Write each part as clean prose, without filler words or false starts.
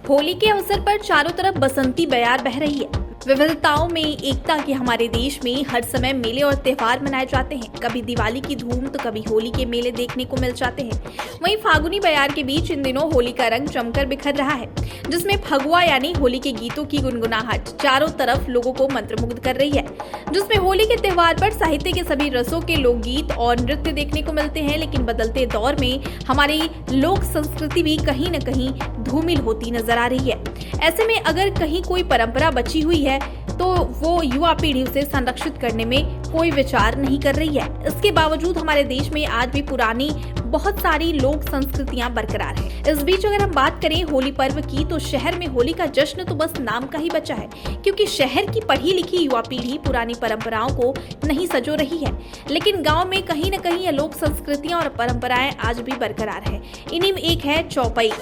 होली के अवसर पर चारों तरफ बसंती बयार बह रही है। विविधताओं में एकता के हमारे देश में हर समय मेले और त्योहार मनाए जाते हैं। कभी दिवाली की धूम तो कभी होली के मेले देखने को मिल जाते हैं। वहीं फागुनी बयार के बीच इन दिनों होली का रंग जमकर बिखर रहा है, जिसमें फगुआ यानी होली के गीतों की गुनगुनाहट चारों तरफ लोगों को मंत्रमुग्ध कर रही है। जिसमें होली के त्योहार पर साहित्य के सभी रसों के लोकगीत और नृत्य देखने को मिलते हैं, लेकिन बदलते दौर में हमारी लोक संस्कृति भी कहीं न कहीं धूमिल होती नजर आ रही है। ऐसे में अगर कहीं कोई परंपरा बची हुई है तो वो युवा पीढ़ी उसे संरक्षित करने में कोई विचार नहीं कर रही है। इसके बावजूद हमारे देश में आज भी पुरानी बहुत सारी लोक संस्कृतियां बरकरार हैं। इस बीच अगर हम बात करें होली पर्व की, तो शहर में होली का जश्न तो बस नाम का ही बचा है, क्योंकि शहर की पढ़ी लिखी युवा पीढ़ी पुरानी परंपराओं को नहीं सजो रही है। लेकिन गाँव में कहीं न कहीं ये लोक संस्कृतियां और परंपराएं आज भी बरकरार है। इन्हीं में एक है चौपाई,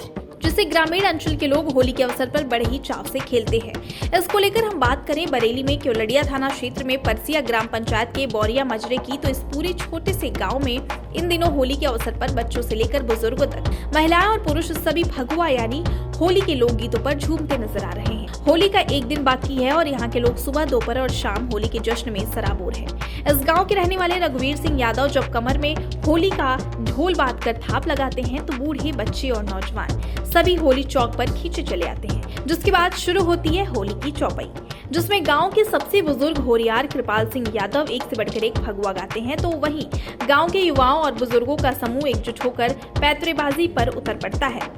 जिसे ग्रामीण अंचल के लोग होली के अवसर पर बड़े ही चाव से खेलते हैं। इसको लेकर हम बात करें बरेली में केवलडिया थाना क्षेत्र में परसिया ग्राम पंचायत के बोरिया मजरे की, तो इस पूरे छोटे से गांव में इन दिनों होली के अवसर पर बच्चों से लेकर बुजुर्गों तक महिलाएं और पुरुष सभी फगुआ यानी होली के लोकगीतों पर झूमते नजर आ रहे हैं। होली का एक दिन बाकी है और यहाँ के लोग सुबह, दोपहर और शाम होली के जश्न में सराबोर हैं। इस गांव के रहने वाले रघुवीर सिंह यादव जब कमर में होली का ढोल बांधकर थाप लगाते हैं तो बूढ़े, बच्चे और नौजवान सभी होली चौक पर खींचे चले आते हैं। जिसके बाद शुरू होती है होली की चौपाई, जिसमें गांव के सबसे बुजुर्ग होरियार कृपाल सिंह यादव एक से बढ़कर एक फगुआ गाते हैं, तो वहीं गांव के युवाओं और बुजुर्गों का समूह एकजुट होकर पैतरेबाजी पर उतर पड़ता है।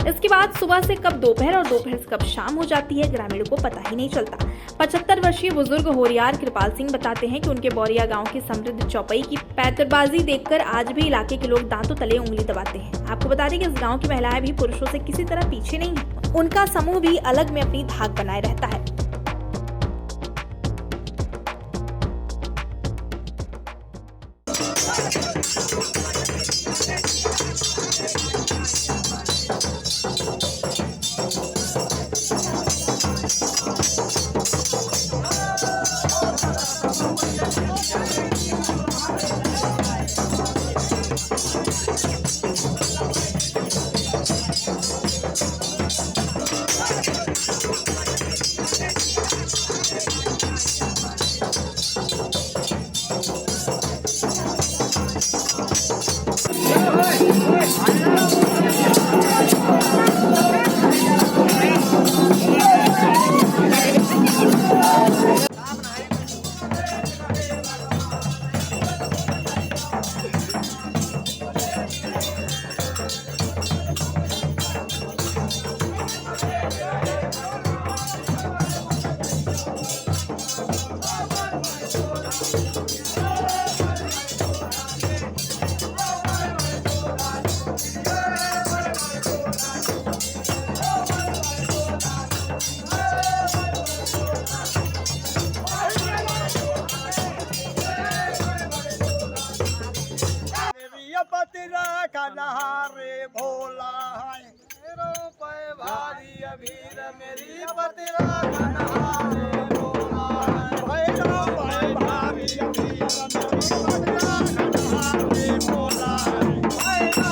इसके बाद सुबह से कब दोपहर और दोपहर से कब शाम हो जाती है, ग्रामीणों को पता ही नहीं चलता। 75 वर्षीय बुजुर्ग होरियार कृपाल सिंह बताते हैं कि उनके बोरिया गांव की समृद्ध चौपाई की पैतरबाजी देखकर आज भी इलाके के लोग दांतों तले उंगली दबाते हैं। आपको बता दें कि इस गांव की महिलाएं भी पुरुषों से किसी तरह पीछे नहीं है। उनका समूह भी अलग में अपनी धाक बनाए रहता है। रे भोला है मेरो पे भारी अभीर मेरी पतिरा रे भोला है मेरो पे भारी अभीर मेरी पतिरा रे भोला है।